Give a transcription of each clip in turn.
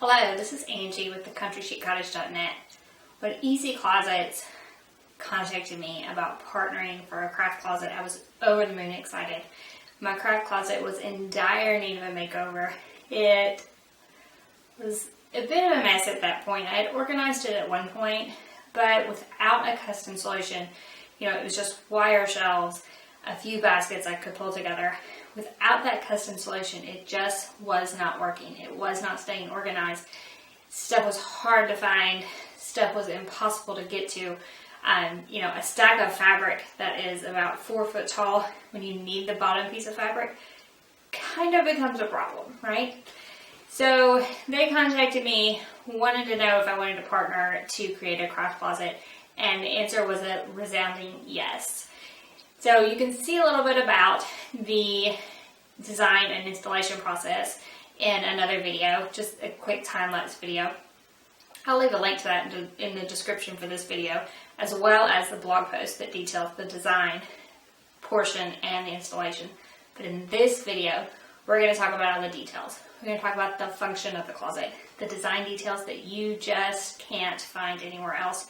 Hello, this is Angie with thecountryschiccottage.net. When Easy Closets contacted me about partnering for a craft closet, I was over the moon excited. My craft closet was in dire need of a makeover. It was a bit of a mess at that point. I had organized it at one point, but without a custom solution. It was just wire shelves, a few baskets I could pull together. Without that custom solution, it just was not working. It was not staying organized. Stuff was hard to find. Stuff was impossible to get to. A stack of fabric that is about 4 foot tall when you need the bottom piece of fabric kind of becomes a problem, right? So they contacted me, wanted to know if I wanted to partner to create a craft closet, and the answer was a resounding yes. So you can see a little bit about the design and installation process in another video, just a quick time-lapse video. I'll leave a link to that in the description for this video, as well as the blog post that details the design portion and the installation. But in this video, we're going to talk about all the details. We're going to talk about the function of the closet, the design details that you just can't find anywhere else,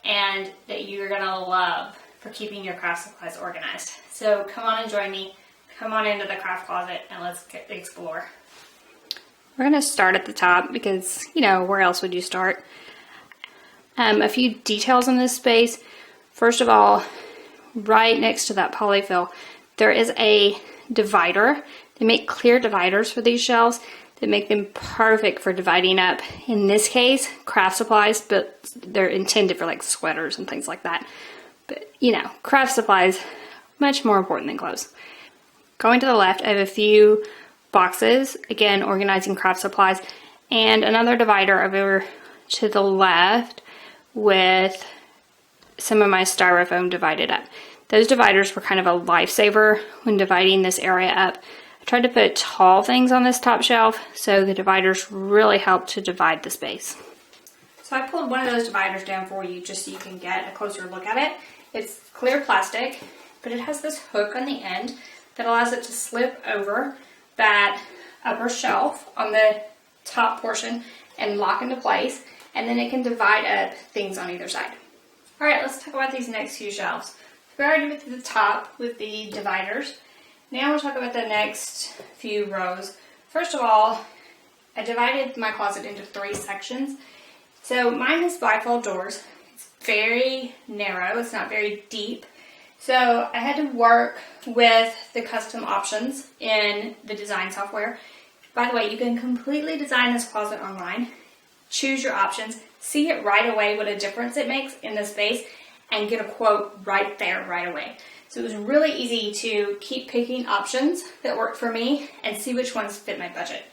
and that you're going to love for keeping your craft supplies organized. So come on and join me. Come on into the craft closet and let's explore. We're going to start at the top because, where else would you start? A few details in this space. First of all, right next to that polyfill, there is a divider. They make clear dividers for these shelves that make them perfect for dividing up, in this case, craft supplies, but they're intended for like sweaters and things like that. But, craft supplies, much more important than clothes. Going to the left, I have a few boxes, again, organizing craft supplies, and another divider over to the left with some of my styrofoam divided up. Those dividers were kind of a lifesaver when dividing this area up. I tried to put tall things on this top shelf, so the dividers really help to divide the space. So I pulled one of those dividers down for you just so you can get a closer look at it. It's clear plastic, but it has this hook on the end that allows it to slip over that upper shelf on the top portion and lock into place, and then it can divide up things on either side. All right, let's talk about these next few shelves. We already went to the top with the dividers. Now we'll talk about the next few rows. First of all, I divided my closet into 3 sections. So mine has bifold doors. It's very narrow, it's not very deep. So I had to work with the custom options in the design software. By the way, you can completely design this closet online, choose your options, see it right away what a difference it makes in the space, and get a quote right there, right away. So it was really easy to keep picking options that worked for me and see which ones fit my budget.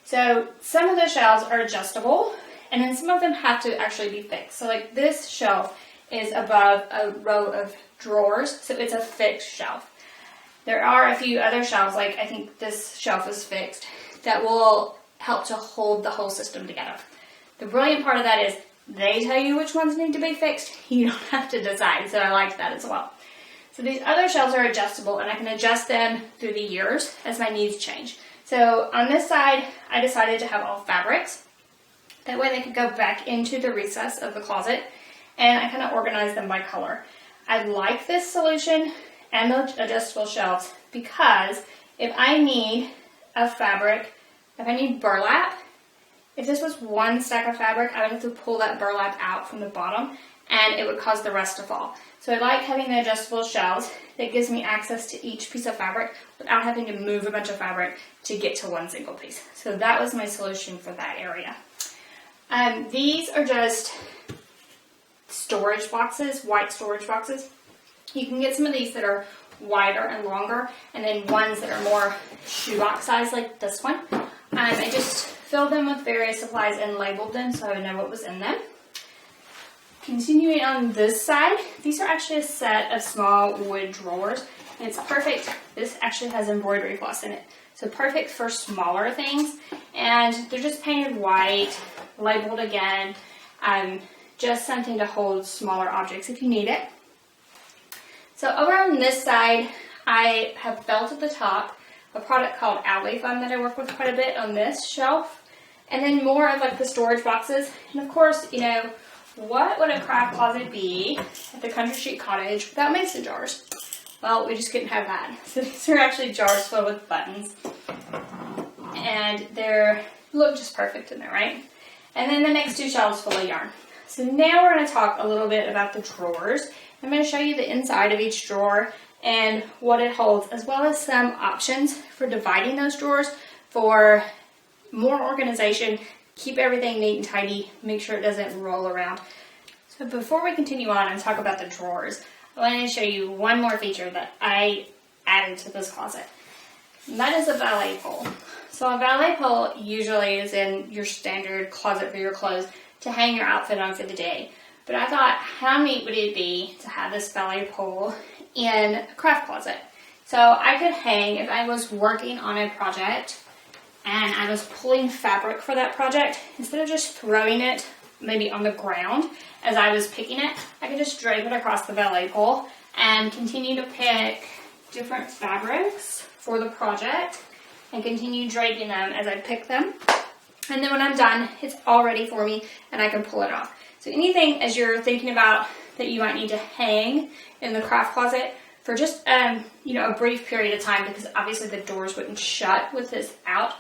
So some of the shelves are adjustable, and then some of them have to actually be fixed. So like this shelf is above a row of drawers, so it's a fixed shelf. There are a few other shelves, like I think this shelf is fixed, that will help to hold the whole system together. The brilliant part of that is they tell you which ones need to be fixed. You don't have to decide, so I like that as well. So these other shelves are adjustable, and I can adjust them through the years as my needs change. So on this side, I decided to have all fabrics. That way they could go back into the recess of the closet, and I kind of organize them by color. I like this solution and the adjustable shelves because if I need a fabric, if I need burlap, if this was one stack of fabric, I would have to pull that burlap out from the bottom and it would cause the rest to fall. So I like having the adjustable shelves that gives me access to each piece of fabric without having to move a bunch of fabric to get to one single piece. So that was my solution for that area. These are just storage boxes, white storage boxes. You can get some of these that are wider and longer, and then ones that are more shoebox size like this one. I just filled them with various supplies and labeled them so I would know what was in them. Continuing on this side, these are actually a set of small wood drawers, and it's perfect. This actually has embroidery floss in it, so perfect for smaller things, and they're just painted white, labeled again, just something to hold smaller objects if you need it. So over on this side, I have felt at the top a product called Alley Fun that I work with quite a bit on this shelf. And then more of like the storage boxes. And of course, you know, what would a craft closet be at the Country Street Cottage without mason jars? Well, we just couldn't have that. So these are actually jars filled with buttons. And they look just perfect in there, right? And then the next two shelves full of yarn. So now we're going to talk a little bit about the drawers. I'm going to show you the inside of each drawer and what it holds, as well as some options for dividing those drawers for more organization. Keep everything neat and tidy. Make sure it doesn't roll around. So before we continue on and talk about the drawers, I wanted to show you one more feature that I added to this closet. And that is a valet pole. So a valet pole usually is in your standard closet for your clothes to hang your outfit on for the day. But I thought, how neat would it be to have this valet pole in a craft closet? So I could hang, if I was working on a project and I was pulling fabric for that project, instead of just throwing it maybe on the ground as I was picking it, I could just drape it across the valet pole and continue to pick different fabrics for the project and continue draping them as I pick them. And then when I'm done, it's all ready for me and I can pull it off. So anything as you're thinking about that you might need to hang in the craft closet for just you know, a brief period of time, because obviously the doors wouldn't shut with this out,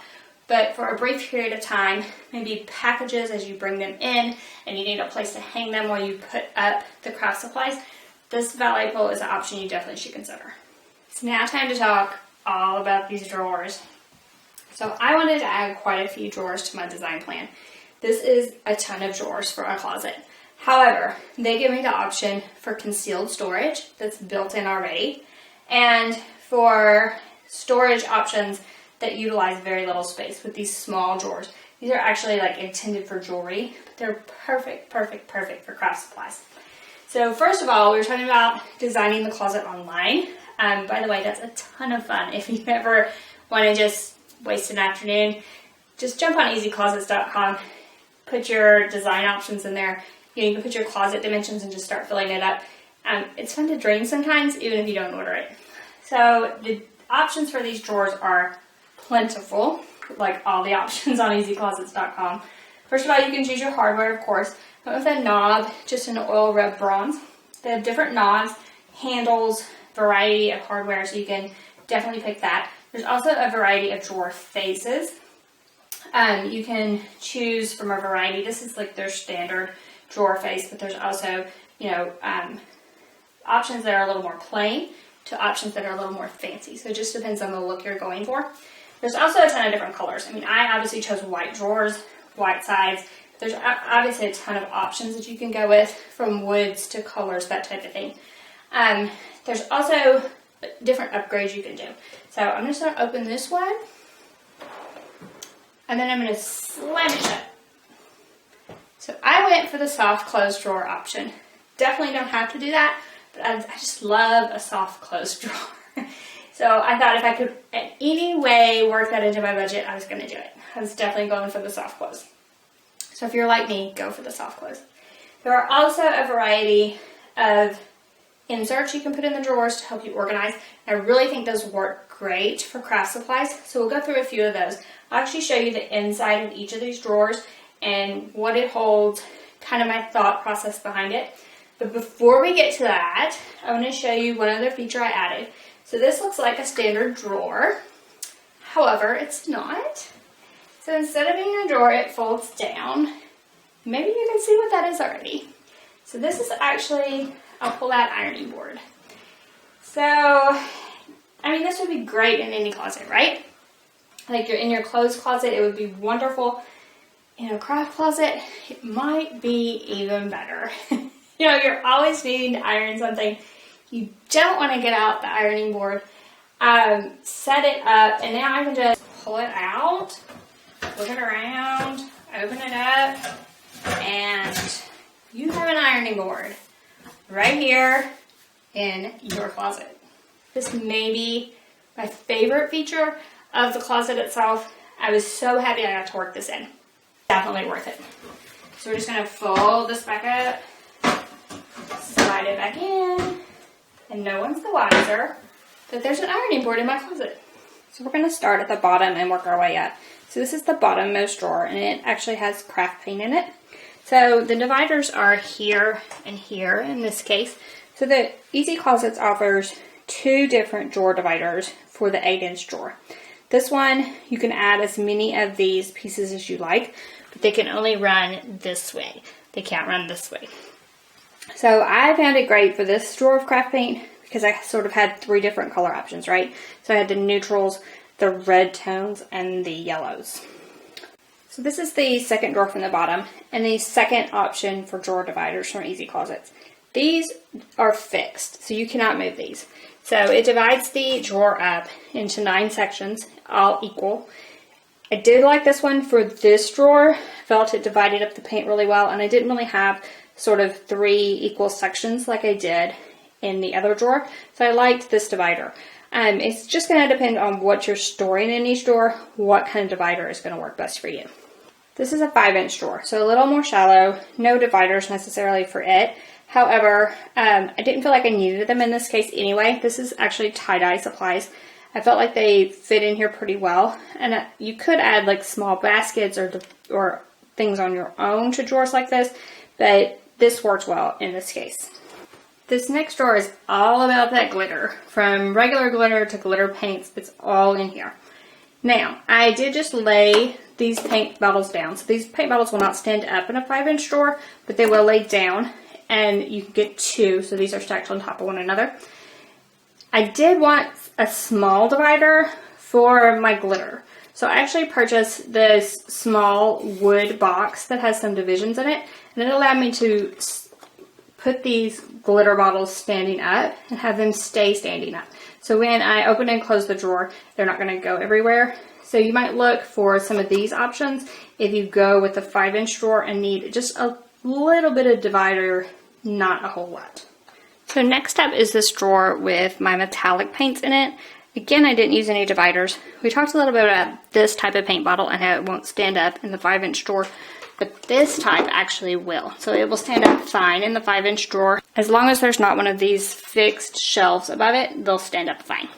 but for a brief period of time, maybe packages as you bring them in and you need a place to hang them while you put up the craft supplies, this valet pole is an option you definitely should consider. It's now time to talk all about these drawers. So I wanted to add quite a few drawers to my design plan. This is a ton of drawers for a closet. However, they give me the option for concealed storage that's built in already, and for storage options that utilize very little space with these small drawers. These are actually like intended for jewelry, but they're perfect for craft supplies. So first of all, we were talking about designing the closet online. By the way, that's a ton of fun. If you ever want to just waste an afternoon, just jump on easyclosets.com, put your design options in there. You can put your closet dimensions and just start filling it up. It's fun to drain sometimes, even if you don't order it. So the options for these drawers are plentiful, like all the options on easyclosets.com. First of all, you can choose your hardware, of course. I went with a knob, just an oil rub bronze. They have different knobs, handles, variety of hardware, so you can definitely pick that. There's also a variety of drawer faces. You can choose from a variety. This is like their standard drawer face, but there's also, you know, options that are a little more plain to options that are a little more fancy. So it just depends on the look you're going for. There's also a ton of different colors. I mean, I obviously chose white drawers, white sides. There's obviously a ton of options that you can go with, from woods to colors, that type of thing. There's also different upgrades you can do. So I'm just going to open this one, and then I'm going to slam it shut. So I went for the soft closed drawer option. Definitely don't have to do that, but I just love a soft closed drawer. So I thought if I could in any way work that into my budget, I was going to do it. I was definitely going for the soft close. So if you're like me, go for the soft close. There are also a variety of inserts you can put in the drawers to help you organize. I really think those work great for craft supplies. So we'll go through a few of those. I'll actually show you the inside of each of these drawers and what it holds, kind of my thought process behind it. But before we get to that, I want to show you one other feature I added. So this looks like a standard drawer. However, it's not. So instead of being a drawer, it folds down. Maybe you can see what that is already. So this is actually a pull-out ironing board. So, I mean, this would be great in any closet, right? Like you're in your clothes closet, it would be wonderful. In a craft closet, it might be even better. You know, you're always needing to iron something. You don't want to get out the ironing board, set it up, and now I can just pull it out, flip it around, open it up, and you have an ironing board right here in your closet. This may be my favorite feature of the closet itself. I was so happy I got to work this in. Definitely worth it. So we're just going to fold this back up, slide it back in, and no one's the wiser that there's an ironing board in my closet. So we're going to start at the bottom and work our way up. So this is the bottommost drawer, and it actually has craft paint in it. So the dividers are here and here in this case. So the Easy Closets offers 2 different drawer dividers for the 8-inch drawer. This one, you can add as many of these pieces as you like, but they can only run this way. They can't run this way. So I found it great for this drawer of craft paint because I sort of had 3 different color options, right? So I had the neutrals, the red tones, and the yellows. So this is the second drawer from the bottom, and the second option for drawer dividers from Easy Closets. These are fixed, so you cannot move these. So it divides the drawer up into 9 sections, all equal. I did like this one for this drawer. I felt it divided up the paint really well, and I didn't really have sort of 3 equal sections like I did in the other drawer. So I liked this divider. It's just going to depend on what you're storing in each drawer, what kind of divider is going to work best for you. This is a 5-inch drawer, so a little more shallow, no dividers necessarily for it. However, I didn't feel like I needed them in this case anyway. This is actually tie-dye supplies. I felt like they fit in here pretty well, and you could add like small baskets or things on your own to drawers like this, but this works well in this case. This next drawer is all about that glitter. From regular glitter to glitter paints, it's all in here. Now, I did just lay these paint bottles down. So these paint bottles will not stand up in a 5-inch drawer, but they will lay down, and you can get 2, so these are stacked on top of one another. I did want a small divider for my glitter. So I actually purchased this small wood box that has some divisions in it, and it allowed me to put these glitter bottles standing up and have them stay standing up. So when I open and close the drawer, they're not going to go everywhere. So you might look for some of these options if you go with a 5-inch drawer and need just a little bit of divider, not a whole lot. So next up is this drawer with my metallic paints in it. Again, I didn't use any dividers. We talked a little bit about this type of paint bottle and how it won't stand up in the 5-inch drawer, but this type actually will. So it will stand up fine in the 5-inch drawer. As long as there's not one of these fixed shelves above it, they'll stand up fine.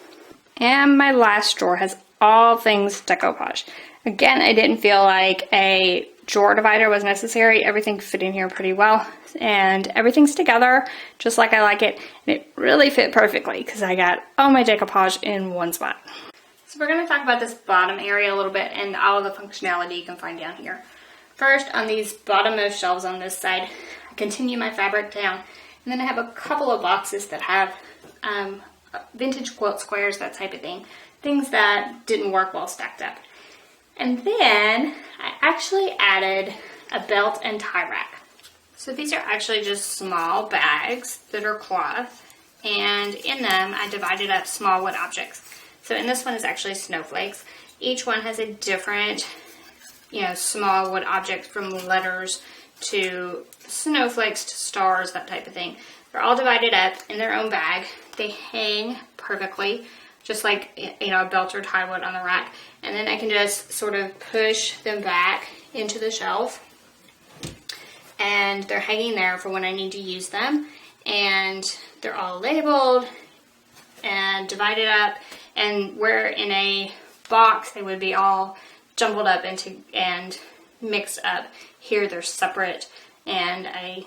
And my last drawer has all things decoupage. Again, I didn't feel like a drawer divider was necessary. Everything fit in here pretty well, and everything's together just like I like it. And it really fit perfectly because I got all my decoupage in one spot. So we're going to talk about this bottom area a little bit and all of the functionality you can find down here. First, on these bottommost shelves on this side, I continue my fabric down, and then I have a couple of boxes that have vintage quilt squares, that type of thing. Things that didn't work well stacked up. And then I actually added a belt and tie rack. So these are actually just small bags that are cloth, and in them I divided up small wood objects. So in this one is actually snowflakes. Each one has a different, small wood object, from letters to snowflakes to stars, that type of thing. They're all divided up in their own bag. They hang perfectly, just like a belt or tie would on the rack. And then I can just sort of push them back into the shelf, and they're hanging there for when I need to use them. And they're all labeled and divided up, and where in a box they would be all jumbled up into and mixed up. Here they're separate, and I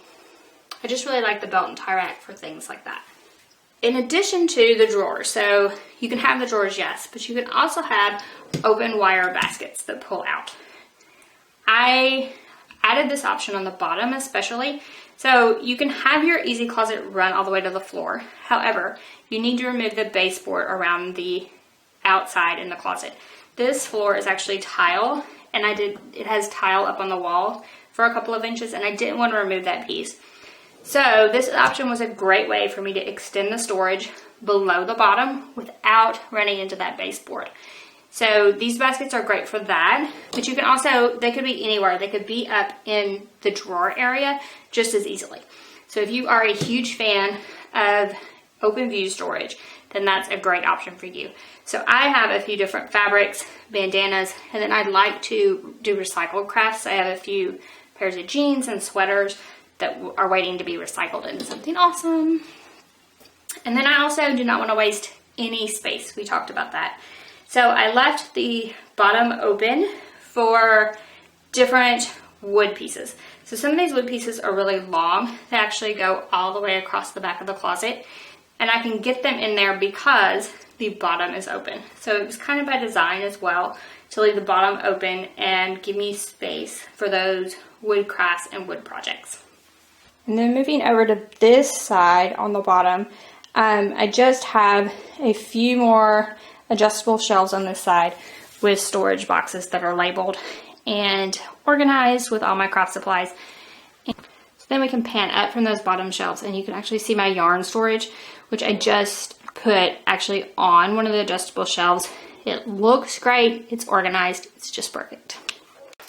just really like the belt and tie rack for things like that. In addition to the drawers, so you can have the drawers, yes, but you can also have open wire baskets that pull out. I added this option on the bottom especially, so you can have your Easy Closet run all the way to the floor. However, you need to remove the baseboard around the outside in the closet. This floor is actually tile, and it has tile up on the wall for a couple of inches, and I didn't want to remove that piece. So this option was a great way for me to extend the storage below the bottom without running into that baseboard. So these baskets are great for that, but you can also, they could be anywhere. They could be up in the drawer area just as easily. So if you are a huge fan of open view storage, then that's a great option for you. So I have a few different fabrics, bandanas, and then I'd like to do recycled crafts. I have a few pairs of jeans and sweaters that are waiting to be recycled into something awesome. And then I also do not want to waste any space. We talked about that. So I left the bottom open for different wood pieces. So some of these wood pieces are really long. They actually go all the way across the back of the closet. And I can get them in there because the bottom is open. So it was kind of by design as well to leave the bottom open and give me space for those wood crafts and wood projects. And then moving over to this side on the bottom, I just have a few more adjustable shelves on this side with storage boxes that are labeled and organized with all my craft supplies. And so then we can pan up from those bottom shelves and you can actually see my yarn storage, which I just put actually on one of the adjustable shelves. It looks great, it's organized, it's just perfect.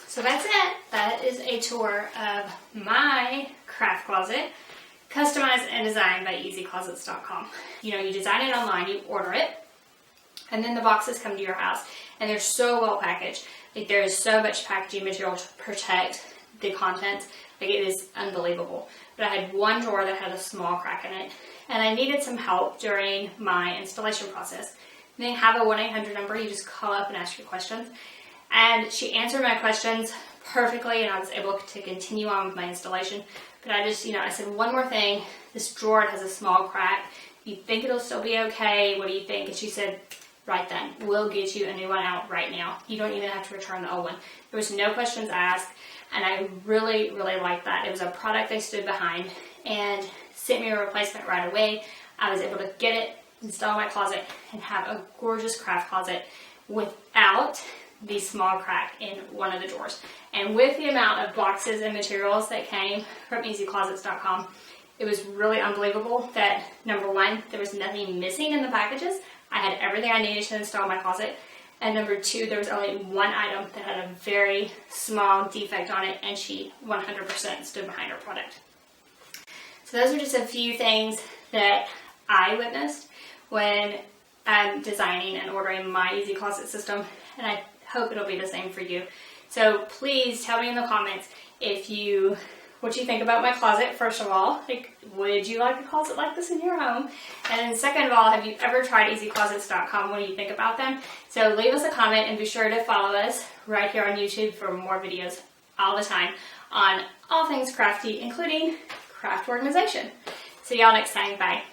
So that's it. That is a tour of my craft closet, customized and designed by easyclosets.com. You know, you design it online, you order it, and then the boxes come to your house, and they're so well packaged. Like, there is so much packaging material to protect the contents. Like, it is unbelievable. But I had one drawer that had a small crack in it, and I needed some help during my installation process. They have a 1-800 number. You just call up and ask your questions. And she answered my questions perfectly, and I was able to continue on with my installation. But I just, I said, one more thing. This drawer has a small crack. You think it'll still be okay? What do you think? And she said, right then, we'll get you a new one out right now. You don't even have to return the old one. There was no questions asked, and I really, really liked that. It was a product they stood behind and sent me a replacement right away. I was able to get it, install in my closet, and have a gorgeous craft closet without the small crack in one of the drawers. And with the amount of boxes and materials that came from easyclosets.com, it was really unbelievable that, number one, there was nothing missing in the packages. I had everything I needed to install my closet. And number two, there was only one item that had a very small defect on it, and she 100% stood behind her product. So those are just a few things that I witnessed when I'm designing and ordering my Easy Closet system, and I hope it'll be the same for you. So please tell me in the comments what you think about my closet. First of all, like, would you like a closet like this in your home? And then second of all, have you ever tried easyclosets.com? What do you think about them? So leave us a comment and be sure to follow us right here on YouTube for more videos all the time on all things crafty, including craft organization. See y'all next time. Bye.